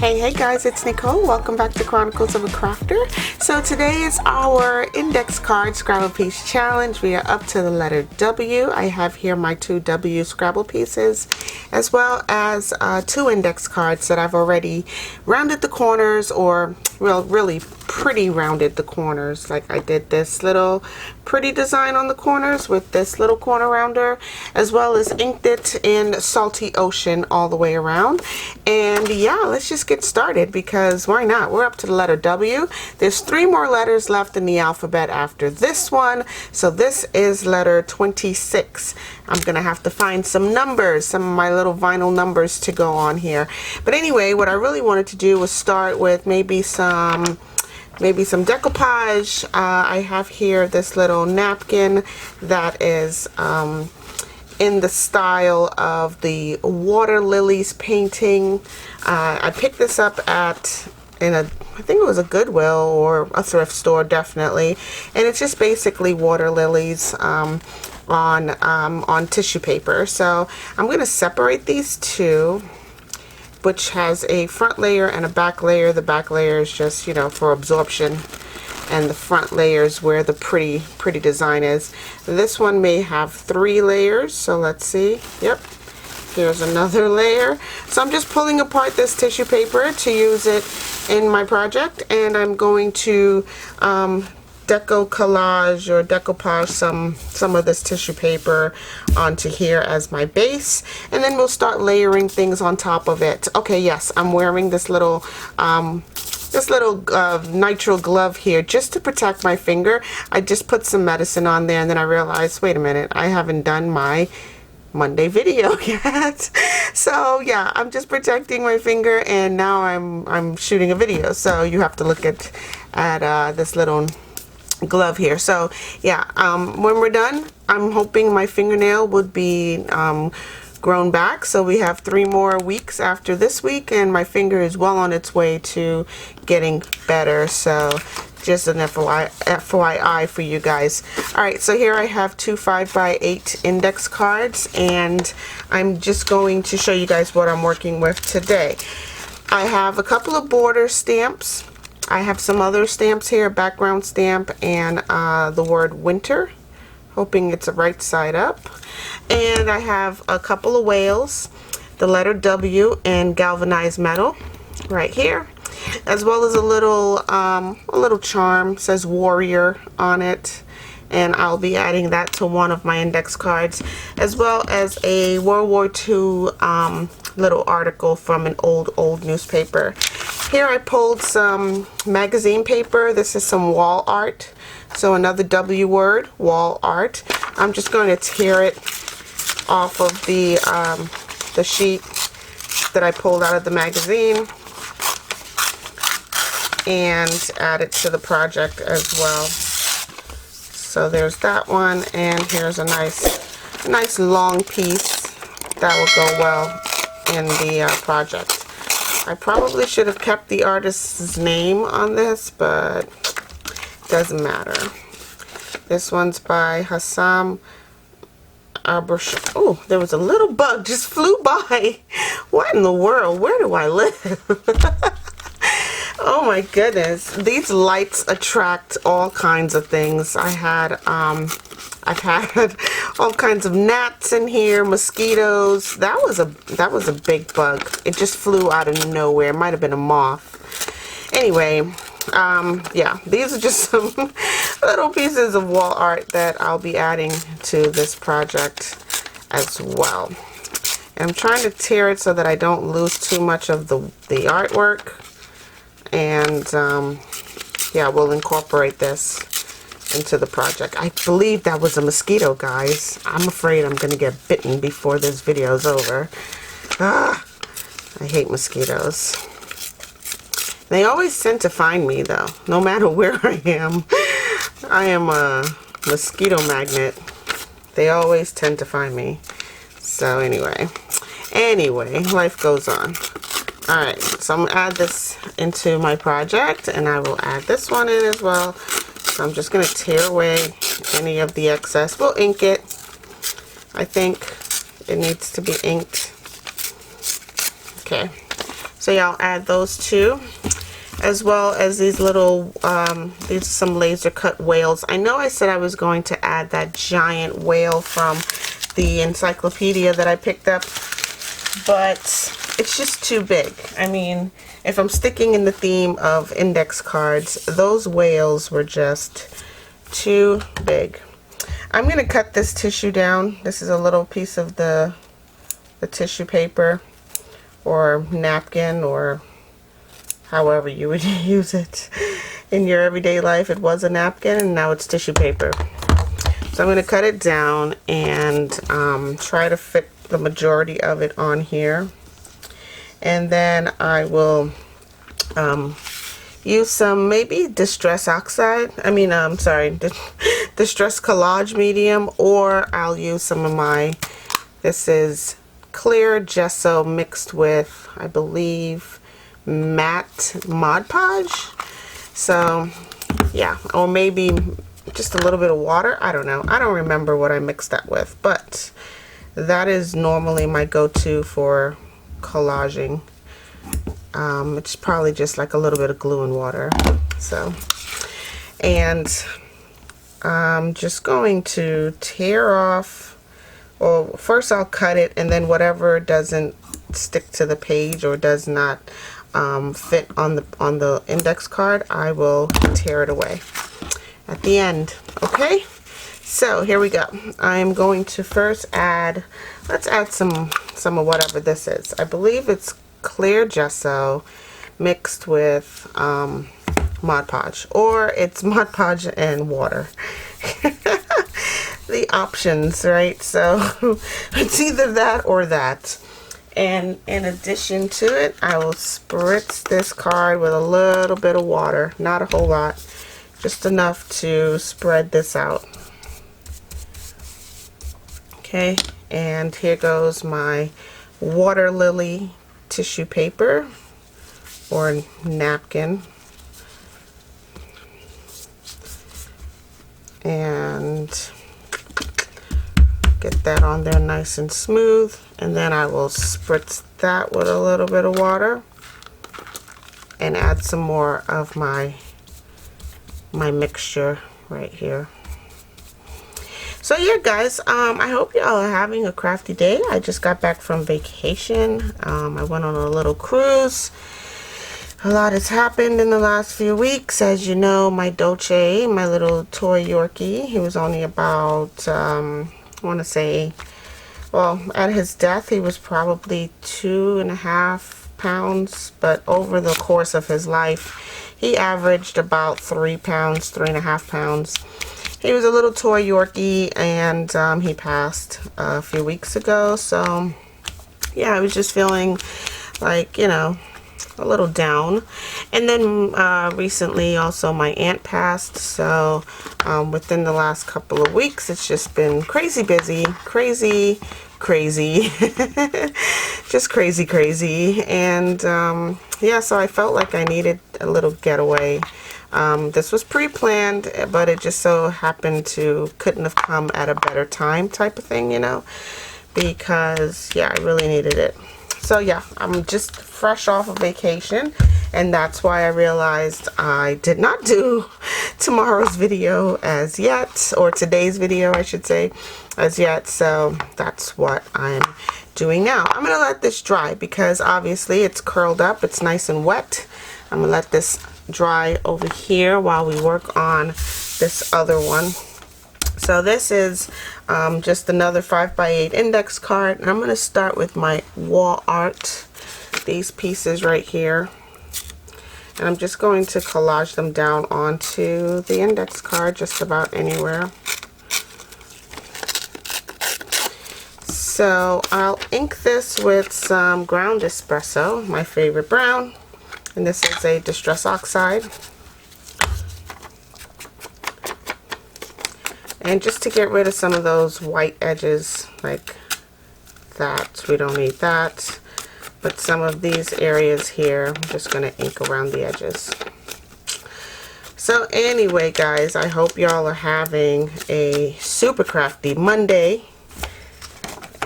Hey guys, it's Nicole. Welcome back to Chronicles of a Crafter. So today is our Index Card Scrabble Piece Challenge. We are up to the letter W. I have here my 2 W Scrabble pieces, as well as 2 index cards that I've already rounded the corners, or really pretty rounded the corners. Like I did this little pretty design on the corners with this little corner rounder, as well as inked it in Salty Ocean all the way around. And yeah, let's just get started, because why not? We're up to the letter W. There's 3 more letters left in the alphabet after this one, so this is letter 26. I'm gonna have to find some numbers, some of my little vinyl numbers to go on here. But anyway, what I really wanted to do was start with maybe some decoupage. I have here this little napkin that is in the style of the water lilies painting. I picked this up I think it was a Goodwill or a thrift store, definitely, and it's just basically water lilies on tissue paper. So I'm going to separate these two, which has a front layer and a back layer. The back layer is just, you know, for absorption, and the front layer is where the pretty design is. This one may have 3 layers, so let's see. Yep, here's another layer. So I'm just pulling apart this tissue paper to use it in my project, and I'm going to collage or decoupage some of this tissue paper onto here as my base, and then we'll start layering things on top of it. Okay, yes, I'm wearing this little nitrile glove here just to protect my finger. I just put some medicine on there, and then I realized, wait a minute, I haven't done my Monday video yet. So yeah, I'm just protecting my finger, and now I'm shooting a video, so you have to look at this little glove here. So yeah, when we're done, I'm hoping my fingernail would be grown back. So we have 3 more weeks after this week, and my finger is well on its way to getting better. So just an FYI for you guys. Alright, so here I have 2 5x8 index cards, and I'm just going to show you guys what I'm working with today. I have a couple of border stamps. I have some other stamps here, background stamp, and the word winter, hoping it's the right side up. And I have a couple of whales, the letter W, and galvanized metal right here, as well as a little charm, says warrior on it, and I'll be adding that to one of my index cards, as well as a World War II little article from an old newspaper. Here I pulled some magazine paper. This is some wall art. So another W word, wall art. I'm just going to tear it off of the sheet that I pulled out of the magazine and add it to the project as well. So there's that one, and here's a nice long piece that will go well in the project. I probably should have kept the artist's name on this, but it doesn't matter. This one's by Hassam Abrash. Oh, there was a little bug just flew by. What in the world? Where do I live? Oh my goodness. These lights attract all kinds of things. I've had all kinds of gnats in here, mosquitoes. That was a big bug. It just flew out of nowhere. It might have been a moth. Anyway, yeah, these are just some little pieces of wall art that I'll be adding to this project as well. And I'm trying to tear it so that I don't lose too much of the artwork. And yeah, we'll incorporate this into the project. I believe that was a mosquito, guys. I'm afraid I'm gonna get bitten before this video's over. I hate mosquitoes. They always tend to find me though, no matter where I am. I am a mosquito magnet. They always tend to find me. So anyway, life goes on. Alright, so I'm going to add this into my project, and I will add this one in as well. So I'm just going to tear away any of the excess. We'll ink it. I think it needs to be inked. Okay, So yeah, I'll add those two, as well as these little, these are some laser cut whales. I know I said I was going to add that giant whale from the encyclopedia that I picked up, but it's just too big. I mean, if I'm sticking in the theme of index cards, those whales were just too big. I'm going to cut this tissue down. This is a little piece of the tissue paper or napkin, or however you would use it in your everyday life. It was a napkin and now it's tissue paper. So I'm going to cut it down and try to fit the majority of it on here. And then I will use some maybe distress oxide. Distress collage medium, or I'll use some of my, this is clear gesso mixed with, I believe, matte Mod Podge. So yeah, or maybe just a little bit of water. I don't know. I don't remember what I mixed that with, but that is normally my go-to for collaging. It's probably just like a little bit of glue and water. So, and I'm just going to tear off, or first I'll cut it, and then whatever doesn't stick to the page or does not fit on the index card, I will tear it away at the end. Okay, so here we go. I'm going to first add, let's add some of whatever this is. I believe it's clear gesso mixed with Mod Podge, or it's Mod Podge and water. The options, right? So it's either that or that. And in addition to it, I will spritz this card with a little bit of water, not a whole lot, just enough to spread this out. Okay, and here goes my water lily tissue paper or napkin, and get that on there nice and smooth, and then I will spritz that with a little bit of water and add some more of my mixture right here. So yeah, guys, I hope y'all are having a crafty day. I just got back from vacation. I went on a little cruise. A lot has happened in the last few weeks. As you know, my Dolce, my little toy Yorkie, he was only about, I want to say, well, at his death, he was probably 2.5 pounds, but over the course of his life, he averaged about 3 pounds, 3.5 pounds. He was a little toy Yorkie, and he passed a few weeks ago. So yeah, I was just feeling like, you know, a little down. And then recently also my aunt passed, so within the last couple of weeks it's just been crazy busy, crazy just crazy. And yeah, so I felt like I needed a little getaway. This was pre-planned, but it just so happened to couldn't have come at a better time type of thing, you know, because yeah, I really needed it. So yeah, I'm just fresh off of vacation, and that's why I realized I did not do tomorrow's video as yet, or today's video I should say, as yet. So that's what I'm doing now. I'm gonna let this dry because obviously it's curled up, it's nice and wet. I'm gonna let this dry over here while we work on this other one. So this is just another 5x8 index card, and I'm going to start with my wall art, these pieces right here, and I'm just going to collage them down onto the index card just about anywhere. So I'll ink this with some ground espresso, my favorite brown, and this is a Distress Oxide. And just to get rid of some of those white edges like that, we don't need that. But some of these areas here, I'm just going to ink around the edges. So anyway, guys, I hope y'all are having a super crafty Monday.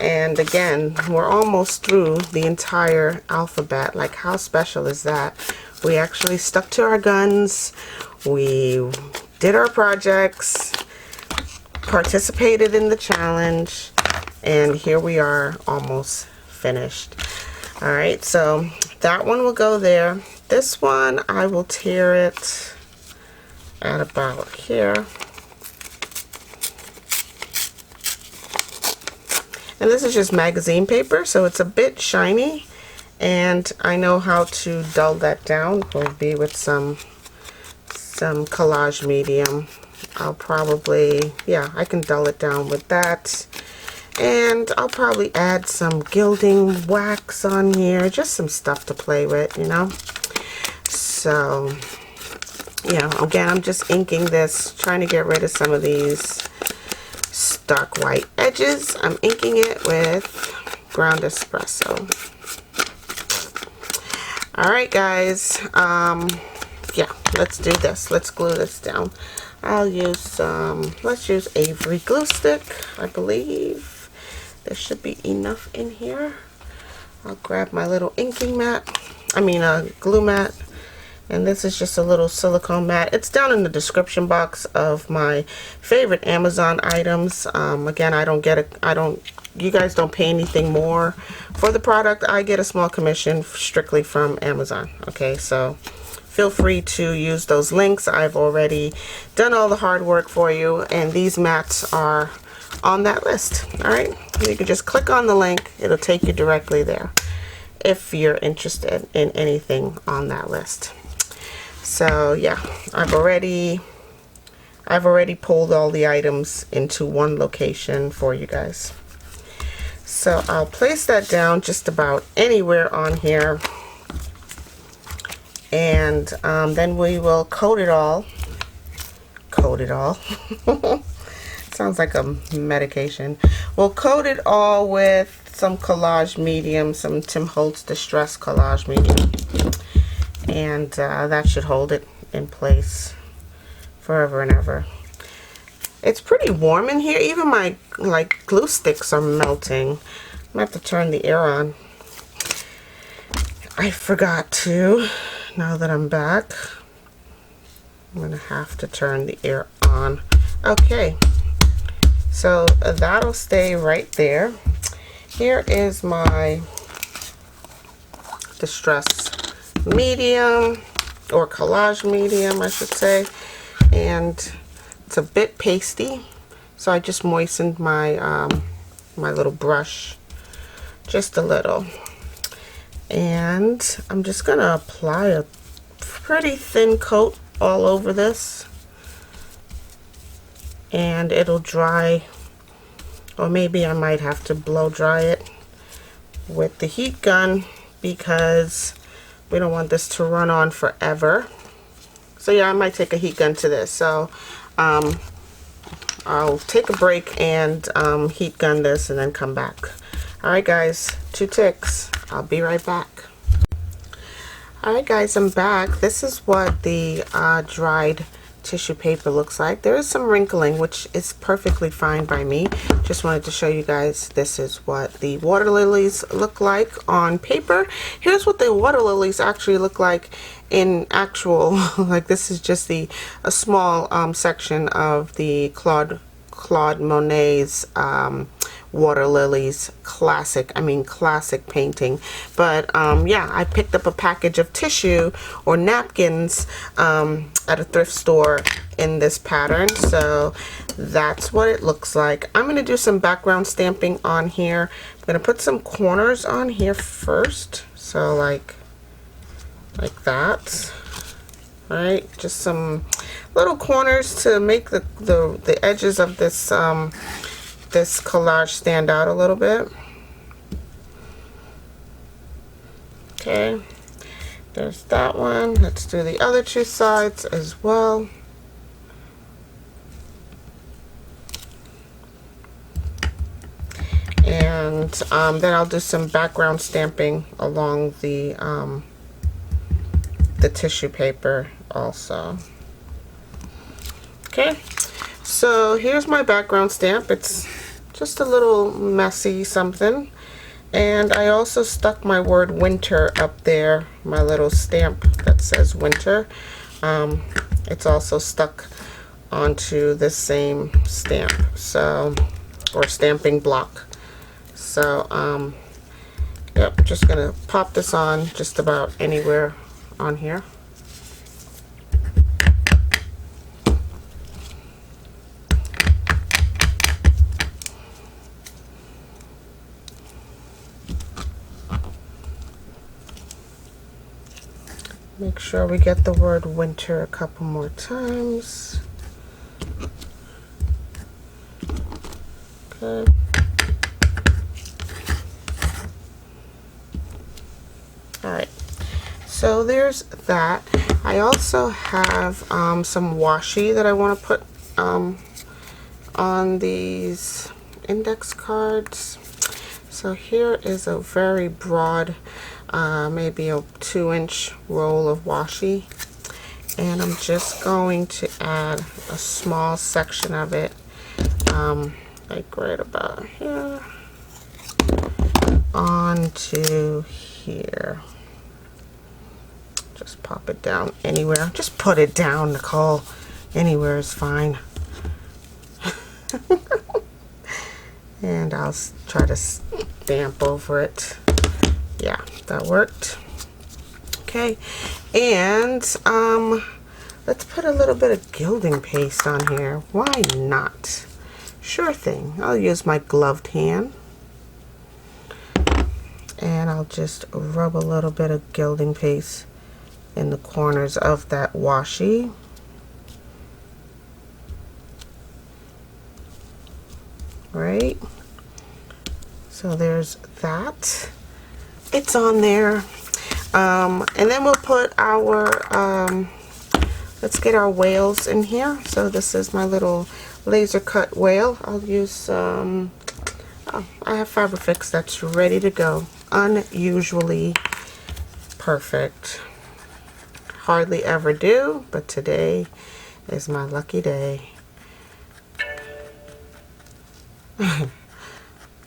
And again, we're almost through the entire alphabet. Like, how special is that? We actually stuck to our guns. We did our projects, participated in the challenge, and here we are, almost finished. All right, so that one will go there. This one, I will tear it at about here. And this is just magazine paper, so it's a bit shiny, and I know how to dull that down. Will be with some collage medium. I'll probably, yeah, I can dull it down with that. And I'll probably add some gilding wax on here, just some stuff to play with, you know. So, yeah, again, I'm just inking this, trying to get rid of some of these dark white edges. I'm inking it with ground espresso. All right, guys. Yeah, let's do this. Let's glue this down. I'll use some, let's use Avery glue stick. I believe there should be enough in here. I'll grab my little inking mat. I mean, glue mat. And this is just a little silicone mat. It's down in the description box of my favorite Amazon items. Again, you guys don't pay anything more for the product. I get a small commission strictly from Amazon. Okay, so feel free to use those links. I've already done all the hard work for you, and these mats are on that list. All right, you can just click on the link. It'll take you directly there if you're interested in anything on that list. So yeah, I've already pulled all the items into one location for you guys. So I'll place that down just about anywhere on here, and then we will coat it all. Sounds like a medication. We'll coat it all with some collage medium, some Tim Holtz Distress collage medium. And that should hold it in place forever and ever. It's pretty warm in here. Even my glue sticks are melting. I'm gonna have to turn the air on. I forgot to. Now that I'm back, I'm gonna have to turn the air on. Okay, so that'll stay right there. Here is my Distress medium, or collage medium I should say, and it's a bit pasty, so I just moistened my my little brush just a little, and I'm just gonna apply a pretty thin coat all over this, and it'll dry, or maybe I might have to blow dry it with the heat gun because we don't want this to run on forever. So yeah, I might take a heat gun to this. So I'll take a break and heat gun this and then come back. Alright guys, 2 ticks. I'll be right back. Alright guys, I'm back. This is what the dried tissue paper looks like. There is some wrinkling, which is perfectly fine by me. Just wanted to show you guys this is what the water lilies look like on paper. Here's what the water lilies actually look like in actual, like this is just a small section of the Claude Monet's water lilies classic painting. But yeah, I picked up a package of tissue or napkins at a thrift store in this pattern, so that's what it looks like. I'm gonna do some background stamping on here. I'm gonna put some corners on here first, so like that. All right, just some little corners to make the edges of this this collage stand out a little bit. Okay, there's that one. Let's do the other 2 sides as well. And then I'll do some background stamping along the tissue paper also. Okay, so here's my background stamp. It's just a little messy something. And I also stuck my word winter up there, my little stamp that says winter. It's also stuck onto the same stamp, so, or stamping block. So yep, just gonna pop this on just about anywhere on here. Make sure we get the word winter a couple more times. Okay. Alright, so there's that. I also have some washi that I want to put on these index cards. So here is a very broad, maybe a 2-inch roll of washi, and I'm just going to add a small section of it, like right about here, onto here. Just pop it down anywhere. Just put it down, Nicole. Anywhere is fine. And I'll try to stamp over it. Yeah, that worked. Okay, and let's put a little bit of gilding paste on here. Why not? Sure thing. I'll use my gloved hand, and I'll just rub a little bit of gilding paste in the corners of that washi. Right, so there's that. It's on there. And then we'll put our let's get our whales in here. So this is my little laser cut whale. I'll use oh, I have Fabrifix that's ready to go. Unusually perfect. Hardly ever do, but today is my lucky day.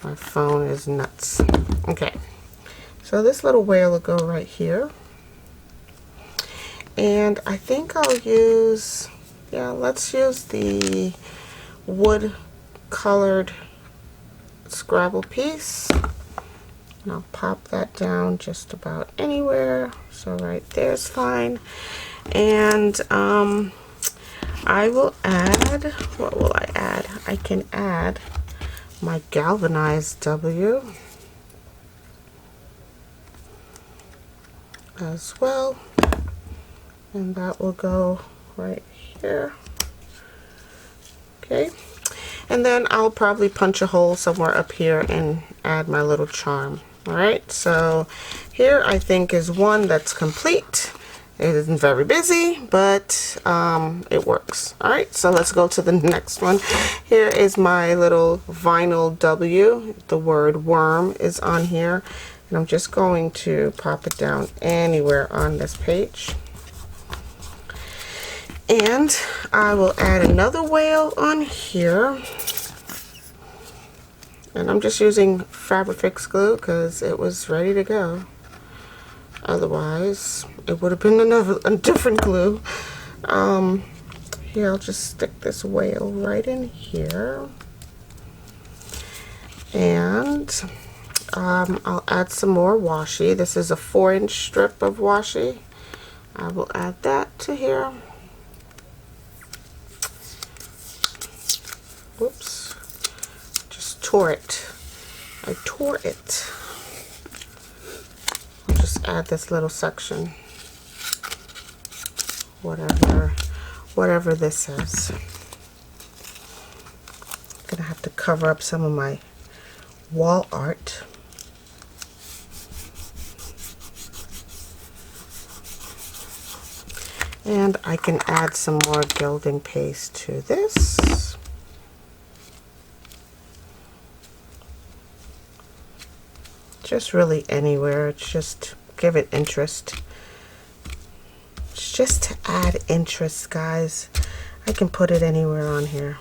My phone is nuts. Okay, so this little whale will go right here, and I think I'll use, yeah, let's use the wood colored Scrabble piece, and I'll pop that down just about anywhere. So right there's fine. And I will add, what will I add? I can add my galvanized W as well, and that will go right here. Okay, and then I'll probably punch a hole somewhere up here and add my little charm. All right, so here I think is one that's complete. It isn't very busy, but it works. All right, so let's go to the next one. Here is my little vinyl W. The word worm is on here, and I'm just going to pop it down anywhere on this page. And I will add another whale on here. And I'm just using Fabrifix glue because it was ready to go. Otherwise, it would have been a different glue. Here, I'll just stick this whale right in here. And I'll add some more washi. This is a 4-inch strip of washi. I will add that to here. Whoops. Just tore it. I tore it. I'll just add this little section. Whatever this is. I'm gonna have to cover up some of my wall art. And I can add some more gilding paste to this. Just really anywhere. It's just give it interest. It's just to add interest, guys. I can put it anywhere on here.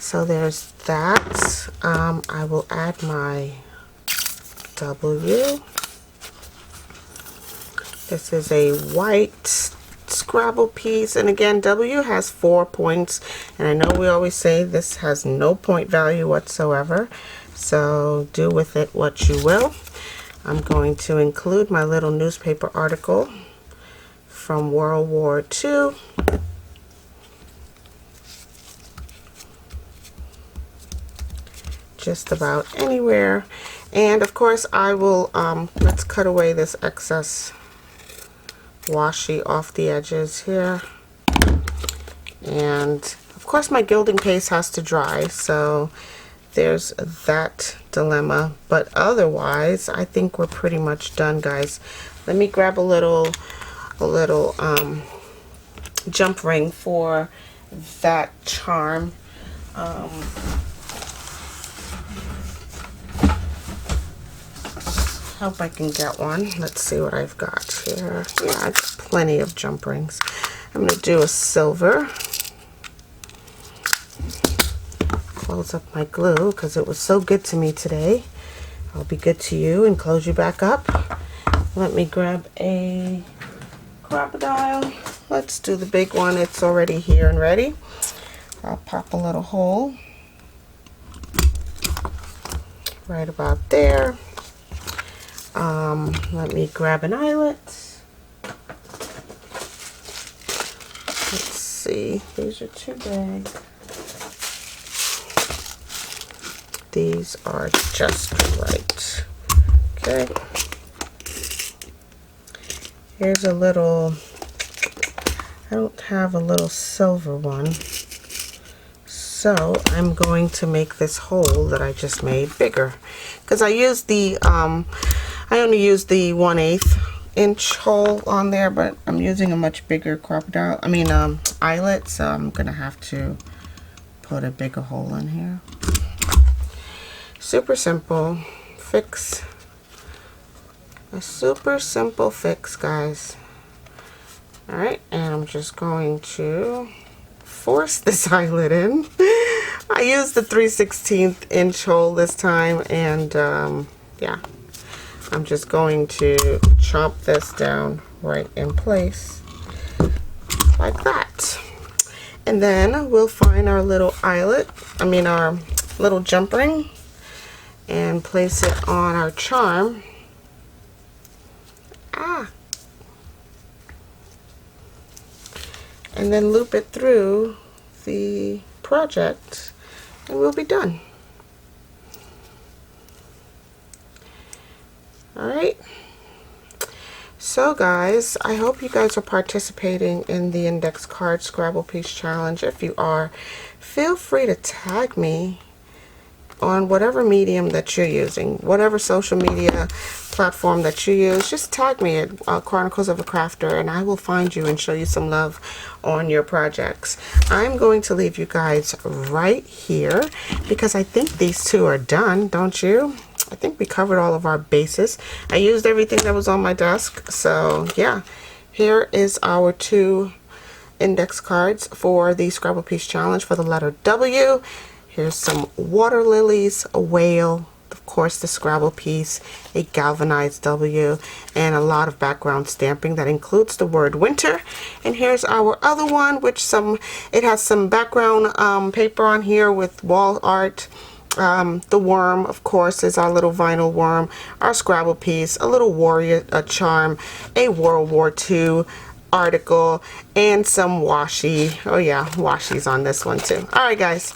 So there's that. I will add my W. This is a white Scrabble piece, and again, W has 4 points, and I know we always say this has no point value whatsoever, so do with it what you will. I'm going to include my little newspaper article from World War II. Just about anywhere, and of course I will let's cut away this excess washi off the edges here, and of course my gilding paste has to dry, so there's that dilemma, but otherwise I think we're pretty much done, guys. Let me grab a little jump ring for that charm. Hope I can get one. Let's see what I've got here. Yeah, I've got plenty of jump rings. I'm going to do a silver. Close up my glue because it was so good to me today. I'll be good to you and close you back up. Let me grab a crocodile. Let's do the big one. It's already here and ready. I'll pop a little hole right about there. Let me grab an eyelet. Let's see, these are too big. These are just right. Okay. Here's a little, I don't have a little silver one, so I'm going to make this hole that I just made bigger, because I used the I only used the 1/8 inch hole on there, but I'm using a much bigger eyelet, so I'm gonna have to put a bigger hole in here. Super simple fix. A super simple fix, guys. Alright, and I'm just going to force this eyelet in. I used the 3/16 inch hole this time, and yeah, I'm just going to chomp this down right in place like that. And then we'll find our little eyelet, our little jump ring, and place it on our charm. And then loop it through the project, and we'll be done. Alright, so guys, I hope you guys are participating in the Index Card Scrabble Piece Challenge. If you are, feel free to tag me on whatever medium that you're using, whatever social media platform that you use. Just tag me at Chronicles of a Crafter, and I will find you and show you some love on your projects. I'm going to leave you guys right here because I think these two are done, don't you? I think we covered all of our bases. I used everything that was on my desk, so yeah. Here is our 2 index cards for the Scrabble Piece Challenge for the letter W. Here's some water lilies, a whale, of course the Scrabble piece, a galvanized W, and a lot of background stamping that includes the word winter. And here's our other one, which it has some background paper on here with wall art. The worm, of course, is our little vinyl worm, our Scrabble piece, a little warrior charm, a World War II article, and some washi. Oh yeah, washi's on this one too. Alright guys,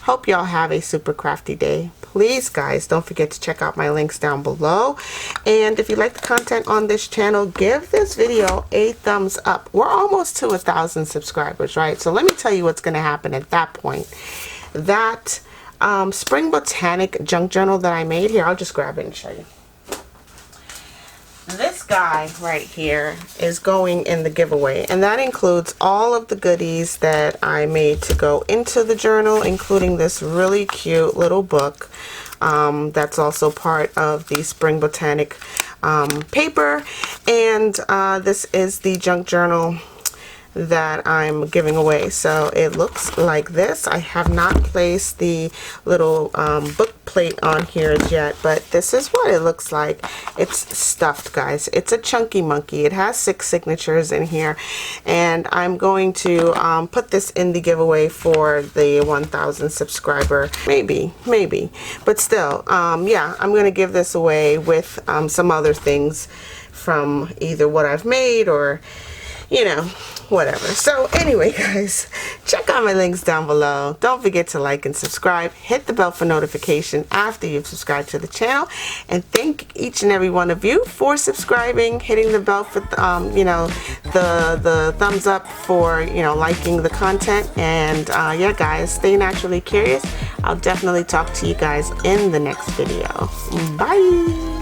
hope y'all have a super crafty day. Please guys, don't forget to check out my links down below, and if you like the content on this channel, give this video a thumbs up. We're almost to 1,000 subscribers, right? So let me tell you what's going to happen at that point. That Spring Botanic junk journal that I made here, I'll just grab it and show you. This guy right here is going in the giveaway, and that includes all of the goodies that I made to go into the journal, including this really cute little book that's also part of the Spring Botanic paper, and this is the junk journal that I'm giving away. So it looks like this. I have not placed the little book plate on here yet, but this is what it looks like. It's stuffed, guys. It's a chunky monkey. It has 6 signatures in here, and I'm going to put this in the giveaway for the 1,000 subscriber. Maybe, but still, yeah, I'm gonna give this away with some other things from either what I've made or, you know, whatever. So anyway, guys, check out my links down below. Don't forget to like and subscribe. Hit the bell for notification after you've subscribed to the channel. And thank each and every one of you for subscribing, hitting the bell for you know, the thumbs up for, you know, liking the content. And yeah, guys, stay naturally curious. I'll definitely talk to you guys in the next video. Bye.